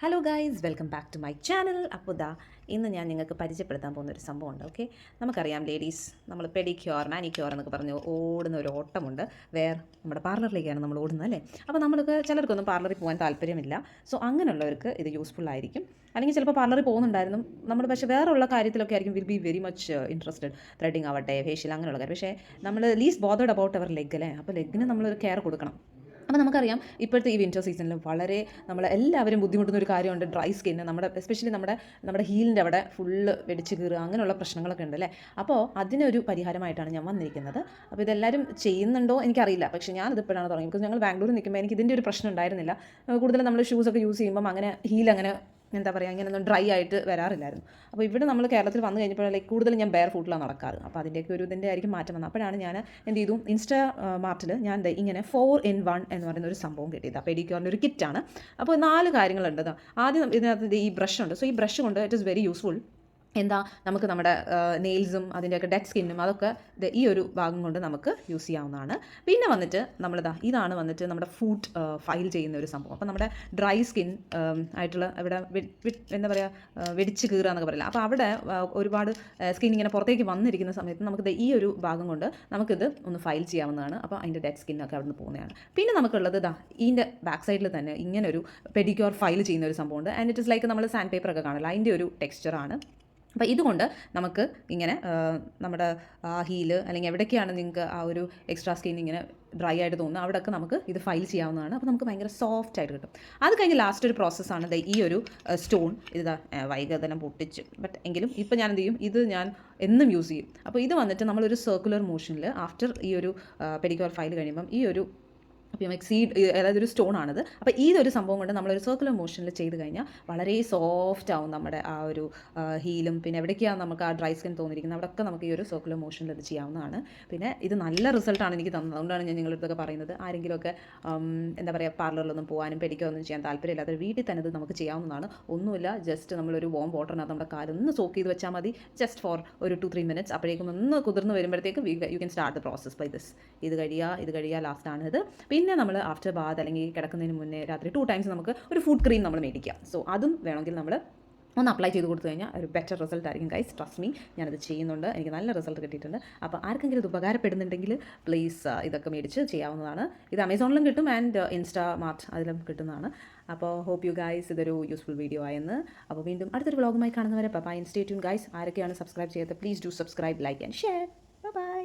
Hello guys, welcome back to my channel. അപ്പോൾ ഇന്ന് ഞാൻ നിങ്ങൾക്ക് പരിചയപ്പെടുത്താൻ പോകുന്നൊരു സംഭവമുണ്ട്. ഓക്കെ, നമുക്കറിയാം ലേഡീസ്, നമ്മൾ പെഡിക്യൂർ മാനിക്യൂർ എന്നൊക്കെ പറഞ്ഞ് ഓടുന്ന ഒരു ഓട്ടമുണ്ട്. നമ്മുടെ പാർലറിലേക്കാണ് നമ്മൾ ഓടുന്നത് അല്ലേ. അപ്പോൾ നമ്മൾക്ക് ചിലർക്കൊന്നും പാർലറിൽ പോകാൻ താല്പര്യമില്ല. സോ അങ്ങനെയുള്ളവർക്ക് ഇത് യൂസ്ഫുൾ ആയിരിക്കും. അല്ലെങ്കിൽ ചിലപ്പോൾ പാർലറിൽ പോകുന്നുണ്ടായിരുന്നു നമ്മൾ, പക്ഷേ വേറെയുള്ള കാര്യത്തിലൊക്കെ ആയിരിക്കും will be very much interested. Threading ആവട്ടെ, ഫേഷ്യൽ, അങ്ങനെയുള്ള കാര്യം. പക്ഷേ നമ്മൾ least bothered about our leg അല്ലേ. അപ്പോൾ ലെഗിന് നമ്മളൊരു കെയർ കൊടുക്കണം. അപ്പോൾ നമുക്കറിയാം ഇപ്പോഴത്തെ ഈ വിൻ്റർ സീസണിൽ വളരെ നമ്മളെല്ലാവരും ബുദ്ധിമുട്ടുന്ന ഒരു കാര്യമുണ്ട് ഡ്രൈ സ്കിന്ന്. എസ്പെഷ്യലി നമ്മുടെ ഹീലിൻ്റെ അവിടെ ഫുള്ള് വെടിച്ച് കീറുക, അങ്ങനെയുള്ള പ്രശ്നങ്ങളൊക്കെ ഉണ്ട് അല്ലേ. അപ്പോൾ അതിനൊരു പരിഹാരമായിട്ടാണ് ഞാൻ വന്നിരിക്കുന്നത്. അപ്പോൾ ഇതെല്ലാവരും ചെയ്യുന്നുണ്ടോ എനിക്കറിയില്ല, പക്ഷേ ഞാനിത് ഇപ്പോഴാണ് തുടങ്ങി. ബിക്കോസ് ഞങ്ങൾ ബാംഗ്ലൂരിൽ നിൽക്കുമ്പോൾ എനിക്ക് ഇതിൻ്റെ ഒരു പ്രശ്നം ഉണ്ടായിരുന്നില്ല. കൂടുതലും നമ്മൾ ഷൂസൊക്കെ യൂസ് ചെയ്യുമ്പം അങ്ങനെ ഹീൽ അങ്ങനെ എന്താ പറയുക, ഇങ്ങനെയൊന്നും ഡ്രൈ ആയിട്ട് വരാറില്ലായിരുന്നു. അപ്പോൾ ഇവിടെ നമ്മൾ കേരളത്തിൽ വന്നു കഴിഞ്ഞപ്പോൾ കൂടുതൽ ഞാൻ ബെയർ ഫുട്ടിലാണ് നടക്കാറ്. അപ്പോൾ അതിൻ്റെയൊക്കെ ഒരു ഇതിൻ്റെ ആയിരിക്കും മാറ്റം വന്നത്. അപ്പോഴാണ് ഞാൻ എന്ത് ചെയ്തു, മാർട്ടിൽ ഞാൻ ഇങ്ങനെ 4-in-1 എന്ന് പറയുന്ന ഒരു സംഭവം കിട്ടിയത്. പെഡിക്യൂറിൻ്റെ ഒരു കിറ്റാണ്. അപ്പോൾ 4 കാര്യങ്ങളുണ്ട്. ആദ്യം ഇതിനകത്ത് ഈ ബ്രഷ് ഉണ്ട്. സോ ഈ ബ്രഷ് കൊണ്ട് ഇറ്റ് ഇസ് വെരി യൂസ്ഫുൾ. നമുക്ക് നമ്മുടെ നെയിൽസും അതിൻ്റെയൊക്കെ ഡെഡ് സ്കിന്നും അതൊക്കെ ഈ ഒരു ഭാഗം കൊണ്ട് നമുക്ക് യൂസ് ചെയ്യാവുന്നതാണ്. പിന്നെ വന്നിട്ട് ഇതാണ് വന്നിട്ട് നമ്മുടെ ഫുഡ് ഫൈൽ ചെയ്യുന്ന ഒരു സംഭവം. അപ്പോൾ നമ്മുടെ ഡ്രൈ സ്കിൻ ആയിട്ടുള്ള ഇവിടെ എന്താ പറയുക, വെടിച്ച് കീറുക എന്നൊക്കെ പറയില്ല. അപ്പോൾ അവിടെ ഒരുപാട് സ്കിൻ ഇങ്ങനെ പുറത്തേക്ക് വന്നിരിക്കുന്ന സമയത്ത് നമുക്ക് ഈ ഒരു ഭാഗം കൊണ്ട് നമുക്കിത് ഒന്ന് ഫൈൽ ചെയ്യാവുന്നതാണ്. അപ്പോൾ അതിൻ്റെ ഡെഡ് സ്കിന്നൊക്കെ അവിടെ നിന്ന് പോകുന്നതാണ്. പിന്നെ നമുക്കുള്ളത് ഇതിൻ്റെ ബാക്ക് സൈഡിൽ തന്നെ ഇങ്ങനൊരു പെഡിക്യൂർ ഫൈൽ ചെയ്യുന്ന ഒരു സംഭവമുണ്ട്. ആൻഡ് ഇറ്റ് ഇസ് ലൈക്ക് നമ്മൾ സാൻഡ് പേപ്പറൊക്കെ കാണില്ല, അതിൻ്റെ ഒരു ടെക്സ്ചറാണ്. അപ്പോൾ ഇതുകൊണ്ട് നമുക്ക് ഇങ്ങനെ നമ്മുടെ ഹീല് അല്ലെങ്കിൽ എവിടേക്കാണ് നിങ്ങൾക്ക് ആ ഒരു എക്സ്ട്രാ സ്കിൻ ഇങ്ങനെ ഡ്രൈ ആയിട്ട് തോന്നുന്നത് അവിടെയൊക്കെ നമുക്ക് ഇത് ഫൈൽ ചെയ്യാവുന്നതാണ്. അപ്പോൾ നമുക്ക് ഭയങ്കര സോഫ്റ്റ് ആയിട്ട് കിട്ടും. അത് കഴിഞ്ഞ് ലാസ്റ്റ് ഒരു പ്രോസസ്സാണ് ഈ ഒരു സ്റ്റോൺ. വൈകതനം പൊട്ടിച്ച് എങ്കിലും ഇപ്പോൾ ഞാൻ എന്ത് ചെയ്യും, ഇത് ഞാൻ എന്നും യൂസ് ചെയ്യും. അപ്പോൾ ഇത് വന്നിട്ട് നമ്മളൊരു സർക്കുലർ മോഷനിൽ ആഫ്റ്റർ ഈ ഒരു പെഡിക്യൂർ ഫൈൽ കഴിയുമ്പം ഈ ഒരു അതായത് ഒരു സ്റ്റോണാണിത്. അപ്പോൾ ഈ ഒരു സംഭവം കൊണ്ട് നമ്മളൊരു സർക്കുലർ മോഷനിൽ ചെയ്ത് കഴിഞ്ഞാൽ വളരെ സോഫ്റ്റ് ആവും നമ്മുടെ ആ ഒരു ഹീലും. പിന്നെ എവിടേക്കാണ് നമുക്ക് ആ ഡ്രൈ സ്കിൻ തോന്നിയിരിക്കുന്നത് അവിടെയൊക്കെ നമുക്ക് ഈ ഒരു സർക്കുലർ മോഷനിൽ ഇത് ചെയ്യാവുന്നതാണ്. പിന്നെ ഇത് നല്ല റിസൾട്ടാണ് എനിക്ക് തന്നത്. അതുകൊണ്ടാണ് ഞാൻ നിങ്ങളിതൊക്കെ പറയുന്നത്. ആരെങ്കിലുമൊക്കെ എന്താ പറയുക, പാർലറിലൊന്നും പോകാനും പെഡിക്യൂറൊന്നും ചെയ്യാൻ താല്പര്യമില്ലാത്ത വീട്ടിൽ തന്നെ ഇത് നമുക്ക് ചെയ്യാവുന്നതാണ്. ഒന്നുമില്ല, ജസ്റ്റ് നമ്മളൊരു വാം വാട്ടറിനകത്ത് നമ്മുടെ കാലൊന്ന് സോക്ക് ചെയ്ത് വെച്ചാൽ മതി, ജസ്റ്റ് ഫോർ ഒരു 2-3 മിനിറ്റ്സ്. അപ്പോഴേക്കും ഒന്ന് കുതിർന്ന് വരുമ്പോഴത്തേക്ക് you can start the process by this. ഇത് കഴിയുക ലാസ്റ്റാണിത്. പിന്നെ നമ്മൾ ആഫ്റ്റർ ബാത്ത് അല്ലെങ്കിൽ കിടക്കുന്നതിന് മുന്നേ രാത്രി 2 ടൈംസ് നമുക്ക് ഒരു ഫുഡ് ക്രീം നമ്മൾ മേടിക്കാം. സോ അതും വേണമെങ്കിൽ നമ്മൾ ഒന്ന് അപ്ലൈ ചെയ്ത് കൊടുത്തു കഴിഞ്ഞാൽ ഒരു ബെറ്റർ റിസൾട്ട് ആയിരിക്കും ഗൈസ്. ട്രസ്റ്റ് മീ, ഞാനത് ചെയ്യുന്നുണ്ട്, എനിക്ക് നല്ല റിസൾട്ട് കിട്ടിയിട്ടുണ്ട്. അപ്പോൾ ആർക്കെങ്കിലും ഇത് ഉപകാരപ്പെടുന്നുണ്ടെങ്കിൽ പ്ലീസ് ഇതൊക്കെ മേടിച്ച് ചെയ്യാവുന്നതാണ്. ഇത് ആമസോണിലും കിട്ടും ആൻഡ് ഇൻസ്റ്റാമാർട്ട് അതിലും കിട്ടുന്നതാണ്. അപ്പോൾ ഹോപ്പ് യു ഗൈസ് ഇതൊരു യൂസ്ഫുൾ വീഡിയോ ആയെന്ന്. അപ്പോൾ വീണ്ടും അടുത്തൊരു വ്ളോഗുമായി കാണുന്നവരെ ബൈ. Stay tune guys. ആരൊക്കെയാണ് സബ്സ്ക്രൈബ് ചെയ്യാത്തത്, please do subscribe, like and share. By.